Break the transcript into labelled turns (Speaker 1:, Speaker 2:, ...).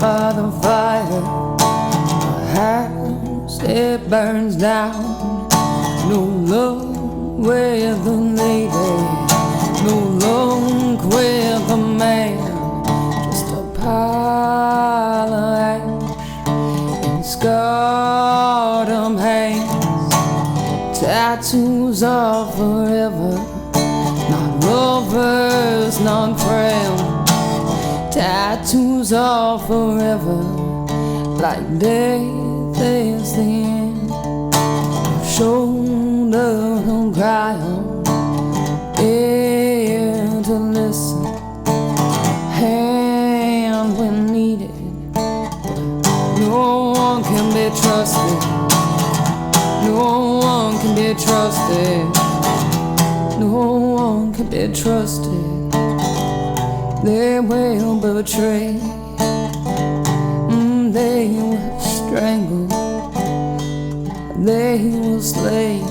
Speaker 1: by the fire, a house it burns down. No love with the lady, no luck with the man, just a pile of ash and scarred up hands. Tattoos are forever, not lovers, not friends. Tattoos are forever, like death is the end. Shoulder to cry on, ear to listen, hand when needed. No one can be trusted, no one can be trusted, no one can be trusted. They will betray, they will strangle, they will slay.